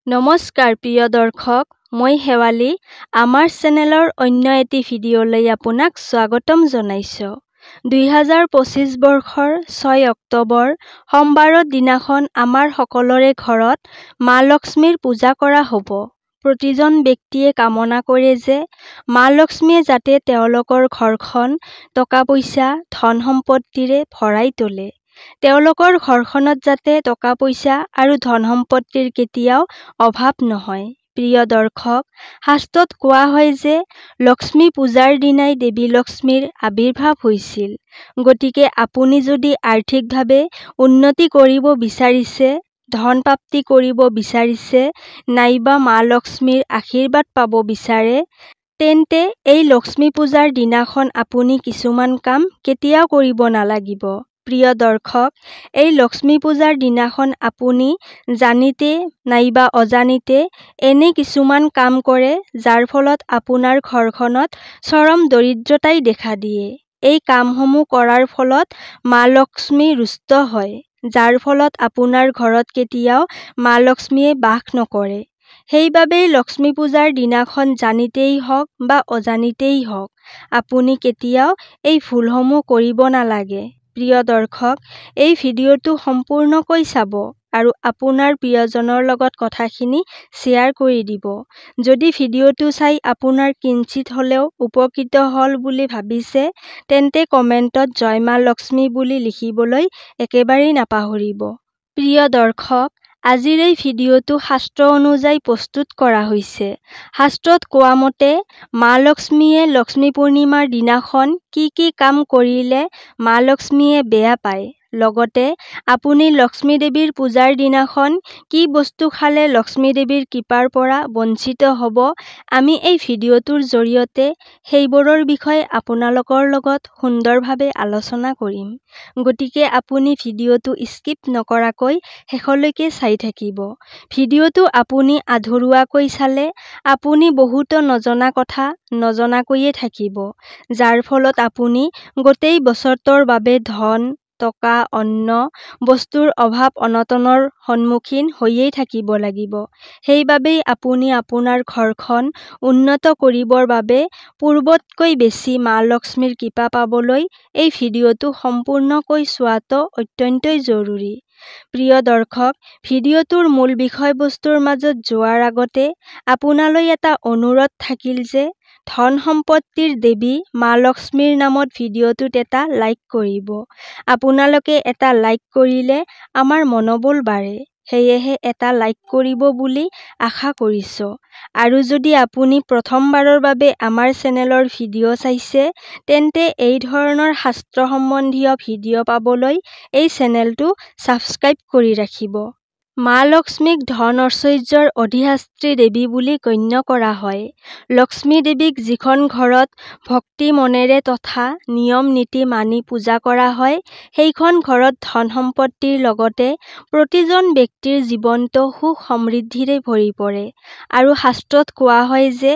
নমস্কাৰ প্ৰিয় দৰ্শক, মই শেৱালী। আমাৰ চেনেলৰ অন্য এটি ভিডিঅ'লৈ আপোনাক স্বাগতম জনাইছোঁ। 2025 বৰ্ষৰ 6 অক্টোবৰ সোমবাৰৰ দিনাখন আমাৰ সকলোৰে ঘৰত মা লক্ষ্মীৰ পূজা কৰা হ'ব। প্ৰতিজন ব্যক্তিয়ে কামনা কৰে যে মা লক্ষ্মীয়ে যাতে তেওঁলোকৰ ঘৰখন টকা-পইচা, ধন-সম্পত্তিৰে ভৰাই তোলে। তেওঁলোকৰ ঘৰখনত যাতে টকা-পইচা আৰু ধন-সম্পত্তিৰ কেতিয়াও অভাৱ নহয়। প্ৰিয় দৰ্শক, শাস্ত্ৰত কোৱা হয় যে লক্ষ্মী পূজাৰ দিনাই দেৱী লক্ষ্মীৰ আবিৰ্ভাৱ হৈছিল। গতিকে আপুনি যদি আৰ্থিকভাৱে উন্নতি কৰিব বিচাৰিছে, ধন প্ৰাপ্তি কৰিব বিচাৰিছে, নাইবা মা লক্ষ্মীৰ আশীৰ্বাদ পাব বিচাৰে, তেন্তে এই লক্ষ্মী পূজাৰ দিনাখন আপুনি কিছুমান কাম কেতিয়াও কৰিব নালাগিব। প্ৰিয় দৰ্শক, এই লক্ষ্মী পূজাৰ দিনাখন আপুনি জানিতে নাইবা অজানিতে এনে কিছুমান কাম কৰে যাৰ ফলত আপোনাৰ ঘৰখনত চৰম দৰিদ্ৰতাই দেখা দিয়ে। এই কামসমূহ কৰাৰ ফলত মা লক্ষ্মী ৰুষ্ট হয়, যাৰ ফলত আপোনাৰ ঘৰত কেতিয়াও মা লক্ষ্মীয়ে বাস নকৰে। সেইবাবেই লক্ষ্মী পূজাৰ দিনাখন জানিতেই হওক বা অজানিতেই হওক, আপুনি কেতিয়াও এই ভুলসমূহ কৰিব নালাগে। প্ৰিয় দৰ্শক, এই ভিডিঅ'টো সম্পূৰ্ণকৈ চাব আৰু আপোনাৰ প্ৰিয়জনৰ লগত কথাখিনি শ্বেয়াৰ কৰি দিব। যদি ভিডিঅ'টো চাই আপোনাৰ কিঞ্চিত হ'লেও উপকৃত হ'ল বুলি ভাবিছে, তেন্তে কমেণ্টত জয় মা লক্ষ্মী বুলি লিখিবলৈ একেবাৰেই নাপাহৰিব। প্ৰিয় দৰ্শক, আজিৰ এই ভিডিঅ'টো শাস্ত্ৰ অনুযায়ী প্ৰস্তুত কৰা হৈছে। শাস্ত্ৰত কোৱা মতে মা লক্ষ্মীয়ে লক্ষ্মী পূৰ্ণিমাৰ দিনাখন কি কাম কৰিলে মা লক্ষ্মীয়ে বেয়া পায়, লগতে আপুনি লক্ষ্মী দেৱীৰ পূজাৰ দিনাখন কি বস্তু খালে লক্ষ্মী দেৱীৰ কৃপাৰ পৰা বঞ্চিত হ'ব, আমি এই ভিডিঅ'টোৰ জৰিয়তে সেইবোৰৰ বিষয়ে আপোনালোকৰ লগত সুন্দৰভাৱে আলোচনা কৰিম। গতিকে আপুনি ভিডিঅ'টো স্কিপ নকৰাকৈ শেষলৈকে চাই থাকিব। ভিডিঅ'টো আপুনি আধৰুৱাকৈ চালে আপুনি বহুতো নজনা কথা নজনাকৈয়ে থাকিব, যাৰ ফলত আপুনি গোটেই বছৰটোৰ বাবে ধন, টকা, অন্ন বস্তুৰ অভাৱ অনটনৰ সন্মুখীন হৈয়েই থাকিব লাগিব। সেইবাবেই আপুনি আপোনাৰ ঘৰখন উন্নত কৰিবৰ বাবে পূৰ্বতকৈ বেছি মা লক্ষ্মীৰ কৃপা পাবলৈ এই ভিডিঅ'টো সম্পূৰ্ণকৈ চোৱাটো অত্যন্তই জৰুৰী। প্ৰিয় দৰ্শক, ভিডিঅ'টোৰ মূল বিষয়বস্তুৰ মাজত যোৱাৰ আগতে আপোনালৈ এটা অনুৰোধ থাকিল যে ধন সম্পত্তিৰ দেৱী মা লক্ষ্মীৰ নামত ভিডিঅ'টোত এটা লাইক কৰিব। আপোনালোকে এটা লাইক কৰিলে আমাৰ মনোবল বাঢ়ে, সেয়েহে এটা লাইক কৰিব বুলি আশা কৰিছোঁ। আৰু যদি আপুনি প্ৰথমবাৰৰ বাবে আমাৰ চেনেলৰ ভিডিঅ' চাইছে, তেন্তে এই ধৰণৰ শাস্ত্ৰ সম্বন্ধীয় ভিডিঅ' পাবলৈ এই চেনেলটো ছাবস্ক্ৰাইব কৰি ৰাখিব। মা লক্ষ্মীক ধন ঐশ্বৰ্যৰ অধিষ্ঠাত্ৰী দেৱী বুলি গণ্য কৰা হয়। লক্ষ্মী দেৱীক যিখন ঘৰত ভক্তি মনেৰে তথা নিয়ম নীতি মানি পূজা কৰা হয়, সেইখন ঘৰত ধন সম্পত্তিৰ লগতে প্ৰতিজন ব্যক্তিৰ জীৱনটো সুখ সমৃদ্ধিৰে ভৰি পৰে। আৰু শাস্ত্ৰত কোৱা হয় যে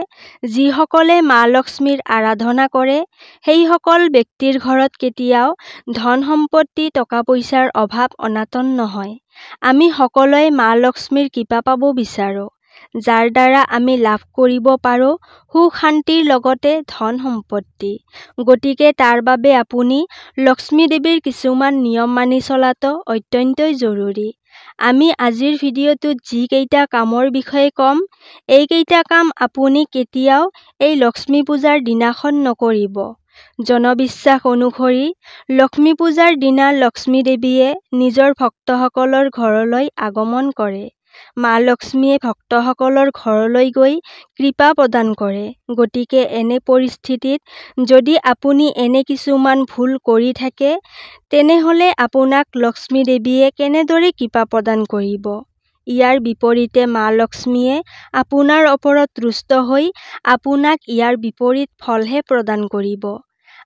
যিসকলে মা লক্ষ্মীৰ আৰাধনা কৰে, সেইসকল ব্যক্তিৰ ঘৰত কেতিয়াও ধন সম্পত্তি টকা পইচাৰ অভাৱ অনাটন নহয়। আমি সকলোৱে মা লক্ষ্মীৰ কৃপা পাব বিচাৰোঁ, যাৰ দ্বাৰা আমি লাভ কৰিব পাৰোঁ সুখ শান্তিৰ লগতে ধন সম্পত্তি। গতিকে তাৰ বাবে আপুনি লক্ষ্মী দেৱীৰ কিছুমান নিয়ম মানি চলাটো অত্যন্তই জৰুৰী। আমি আজিৰ ভিডিঅ'টোত যি কেইটা কামৰ বিষয়ে ক'ম, এইকেইটা কাম আপুনি কেতিয়াও এই লক্ষ্মী পূজাৰ দিনাখন নকৰিব। জনবিশ্বাস অনুসৰি লক্ষ্মী পূজাৰ দিনা লক্ষ্মী দেৱীয়ে নিজৰ ভক্তসকলৰ ঘৰলৈ আগমন কৰে। মা লক্ষ্মীয়ে ভক্তসকলৰ ঘৰলৈ গৈ কৃপা প্ৰদান কৰে। গতিকে এনে পৰিস্থিতিত যদি আপুনি এনে কিছুমান ভুল কৰি থাকে, তেনেহ'লে আপোনাক লক্ষ্মী দেৱীয়ে কেনেদৰে কৃপা প্ৰদান কৰিব? ইয়াৰ বিপৰীতে মা লক্ষ্মীয়ে আপোনাৰ ওপৰত ৰুষ্ট হৈ আপোনাক ইয়াৰ বিপৰীত ফলহে প্ৰদান কৰিব।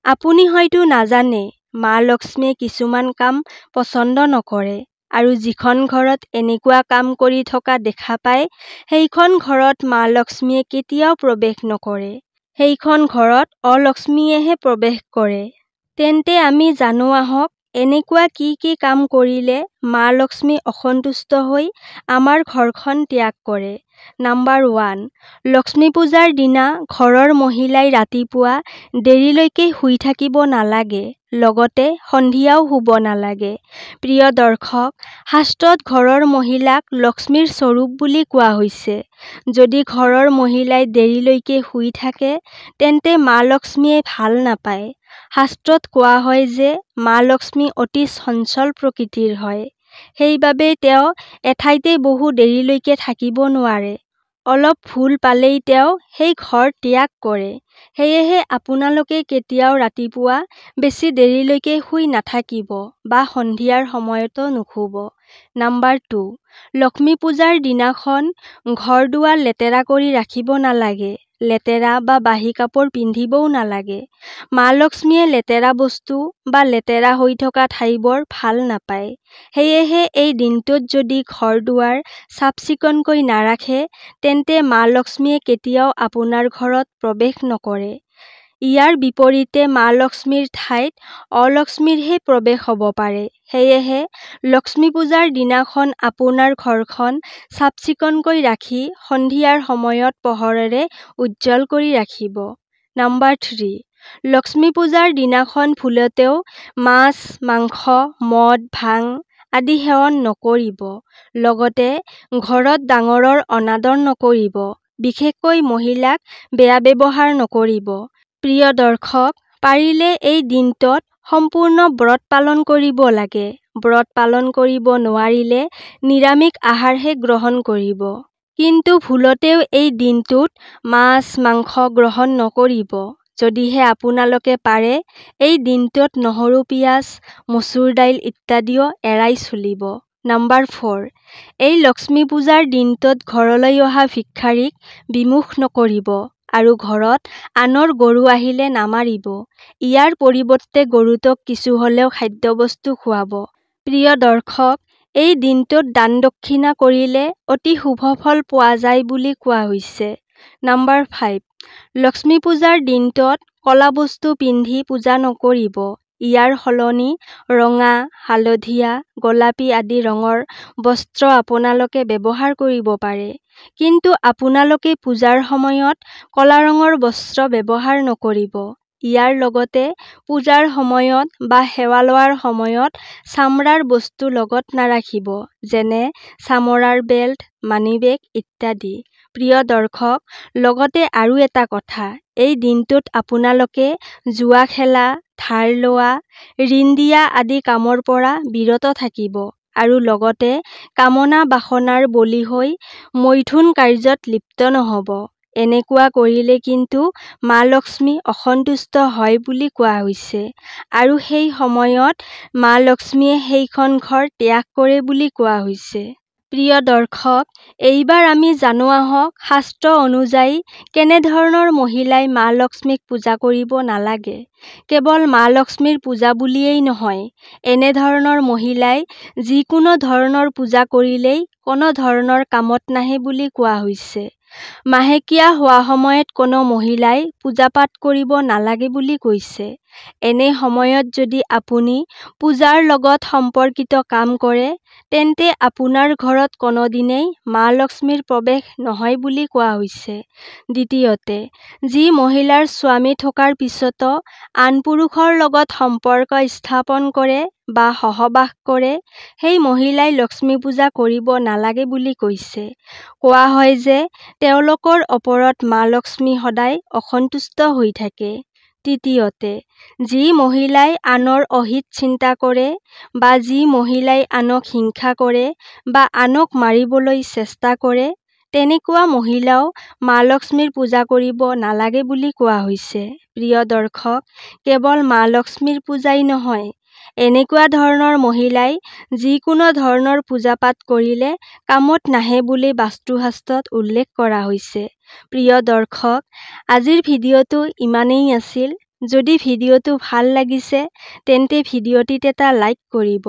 আপুনি হয়তো নাজানে, মা লক্ষ্মীয়ে কিছুমান কাম পছন্দ নকৰে, আৰু যিখন ঘৰত এনেকুৱা কাম কৰি থকা দেখা পায়, সেইখন ঘৰত মা লক্ষ্মীয়ে কেতিয়াও প্ৰৱেশ নকৰে। সেইখন ঘৰত অলক্ষ্মীয়েহে প্ৰৱেশ কৰে। তেন্তে আমি জানো আহক, এনেকুৱা কি কাম কৰিলে মা লক্ষ্মী অসন্তুষ্ট হৈ আমাৰ ঘৰখন ত্যাগ কৰে? নাম্বাৰ 1, লক্ষ্মী পূজাৰ দিনা ঘৰৰ মহিলাই ৰাতিপুৱা দেৰিলৈকে শুই থাকিব নালাগে, লগতে সন্ধিয়াও শুব নালাগে। প্ৰিয় দৰ্শক, শাস্ত্ৰত ঘৰৰ মহিলাক লক্ষ্মীৰ স্বৰূপ বুলি কোৱা হৈছে। যদি ঘৰৰ মহিলাই দেৰিলৈকে শুই থাকে তেন্তে মা লক্ষ্মীয়ে ভাল নাপায়। শাস্ত্ৰত কোৱা হয় যে মা লক্ষ্মী অতি চঞ্চল প্ৰকৃতিৰ হয়। সেইবাবে তেওঁ এঠাইতে বহু দেৰিলৈকে থাকিব নোৱাৰে। অলপ ভুল পালেই তেওঁ সেই ঘৰ ত্যাগ কৰে। সেয়েহে আপোনালোকে কেতিয়াও ৰাতিপুৱা বেছি দেৰিলৈকে শুই নাথাকিব বা সন্ধিয়াৰ সময়তো নুশুব। নাম্বাৰ 2, লক্ষ্মী পূজাৰ দিনাখন ঘৰ-দুৱাৰ লেতেৰা কৰি ৰাখিব নালাগে। লেতেৰা বা বাহী কাপোৰ পিন্ধিবও নালাগে। মা লক্ষ্মীয়ে লেতেৰা বস্তু বা লেতেৰা হৈ থকা ঠাইবোৰ ভাল নাপায়। সেয়েহে এই দিনটোত যদি ঘৰ-দুৱাৰ চাফ-চিকুণকৈ নাৰাখে তেন্তে মা লক্ষ্মীয়ে কেতিয়াও আপোনাৰ ঘৰত প্ৰৱেশ নকৰে। ইয়াৰ বিপৰীতে মা লক্ষ্মীৰ ঠাইত অলক্ষ্মীৰহে প্ৰৱেশ হ'ব পাৰে। সেয়েহে লক্ষ্মী পূজাৰ দিনাখন আপোনাৰ ঘৰখন চাফ-চিকুণকৈ ৰাখি সন্ধিয়াৰ সময়ত পোহৰেৰে উজ্জ্বল কৰি ৰাখিব। নাম্বাৰ 3, লক্ষ্মী পূজাৰ দিনাখন ভুলতেও মাছ, মাংস, মদ, ভাং আদি সেৱন নকৰিব। লগতে ঘৰত ডাঙৰৰ অনাদৰ নকৰিব। বিশেষকৈ মহিলাক বেয়া ব্যৱহাৰ নকৰিব। প্ৰিয় দৰ্শক, পাৰিলে এই দিনটোত সম্পূৰ্ণ ব্ৰত পালন কৰিব লাগে। ব্ৰত পালন কৰিব নোৱাৰিলে নিৰামিষ আহাৰহে গ্ৰহণ কৰিব। কিন্তু ভুলতেও এই দিনটোত মাছ, মাংস গ্ৰহণ নকৰিব। যদিহে আপোনালোকে পাৰে এই দিনটোত নহৰু, পিঁয়াজ, মচুৰ দাইল ইত্যাদিও এৰাই চলিব। নাম্বাৰ 4, এই লক্ষ্মী পূজাৰ দিনটোত ঘৰলৈ অহা ভিক্ষাৰীক বিমুখ নকৰিব আৰু ঘৰত আনৰ গৰু আহিলে নামাৰিব। ইয়াৰ পৰিৱৰ্তে গৰুটোক কিছু হ'লেও খাদ্যবস্তু খুৱাব। প্ৰিয় দৰ্শক, এই দিনটোত দান দক্ষিণা কৰিলে অতি শুভ ফল পোৱা যায় বুলি কোৱা হৈছে। নাম্বাৰ 5, লক্ষ্মী পূজাৰ দিনটোত ক'লা বস্তু পিন্ধি পূজা নকৰিব। ইয়াৰ সলনি ৰঙা, হালধীয়া, গোলাপী আদি ৰঙৰ বস্ত্ৰ আপোনালোকে ব্যৱহাৰ কৰিব পাৰে। কিন্তু আপোনালোকে পূজাৰ সময়ত ক'লা ৰঙৰ বস্ত্ৰ ব্যৱহাৰ নকৰিব। ইয়াৰ লগতে পূজাৰ সময়ত বা সেৱা লোৱাৰ সময়ত চামৰাৰ বস্তু লগত নাৰাখিব, যেনে চামৰাৰ বেল্ট, মানিবেগ ইত্যাদি। প্ৰিয় দৰ্শক, লগতে আৰু এটা কথা, এই দিনটোত আপোনালোকে জুৱা খেলা, ধাৰ লোৱা, ঋণ দিয়া আদি কামৰ পৰা বিৰত থাকিব আৰু লগতে কামনা বাসনাৰ বলি হৈ মৈথুন কাৰ্যত লিপ্ত নহ'ব। এনেকুৱা কৰিলে কিন্তু মা লক্ষ্মী অসন্তুষ্ট হয় বুলি কোৱা হৈছে আৰু সেই সময়ত মা লক্ষ্মীয়ে সেইখন ঘৰ ত্যাগ কৰে বুলি কোৱা হৈছে। প্ৰিয় দৰ্শক, এইবাৰ আমি জানো আহক শাস্ত্ৰ অনুযায়ী কেনেধৰণৰ মহিলাই মা লক্ষ্মীক পূজা কৰিব নালাগে। কেৱল মা লক্ষ্মীৰ পূজা বুলিয়েই নহয়, এনেধৰণৰ মহিলাই যিকোনো ধৰণৰ পূজা কৰিলেই কোনো ধৰণৰ কামত নাহে বুলি কোৱা হৈছে। মাহেকীয়া হোৱা সময়ত কোনো মহিলাই পূজা-পাঠ কৰিব নালাগে বুলি কৈছে। এনে সময়ত যদি আপুনি পূজাৰ লগত সম্পৰ্কিত কাম কৰে তেন্তে আপোনাৰ ঘৰত কোনোদিনেই মা লক্ষ্মীৰ প্ৰৱেশ নহয় বুলি কোৱা হৈছে। দ্বিতীয়তে, যি মহিলাৰ স্বামী থকাৰ পিছতো আন পুৰুষৰ লগত সম্পৰ্ক স্থাপন কৰে বা সহবাস কৰে সেই মহিলাই লক্ষ্মী পূজা কৰিব নালাগে বুলি কৈছে। কোৱা হয় যে তেওঁলোকৰ ওপৰত মা লক্ষ্মী সদায় অসন্তুষ্ট হৈ থাকে। তৃতীয়তে, যি মহিলাই আনৰ অহিত চিন্তা কৰে বা যি মহিলাই আনক হিংসা কৰে বা আনক মাৰিবলৈ চেষ্টা কৰে তেনেকুৱা মহিলাও মা লক্ষ্মীৰ পূজা কৰিব নালাগে বুলি কোৱা হৈছে। প্ৰিয় দৰ্শক, কেৱল মা লক্ষ্মীৰ পূজাই নহয়, এনেকুৱা ধৰণৰ মহিলাই যিকোনো ধৰণৰ পূজা-পাঠ কৰিলে কামত নাহে বুলি বাস্তুশাস্ত্ৰত উল্লেখ কৰা হৈছে। প্ৰিয় দৰ্শক, আজিৰ ভিডিঅ'টো ইমানেই আছিল। যদি ভিডিঅ'টো ভাল লাগিছে তেন্তে ভিডিঅ'টিত এটা লাইক কৰিব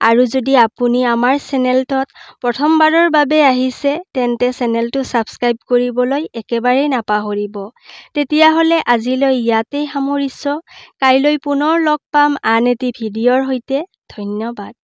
আৰু যদি আপুনি আমাৰ চেনেলটোত প্ৰথমবাৰৰ বাবে আহিছে তেন্তে চেনেলটো ছাবস্ক্ৰাইব কৰিবলৈ একেবাৰে নাপাহৰিব। তেতিয়াহ'লে আজিলৈ ইয়াতেই সামৰিছোঁ। কাইলৈ পুনৰ লগ পাম আন এটি ভিডিঅ'ৰ সৈতে। ধন্যবাদ।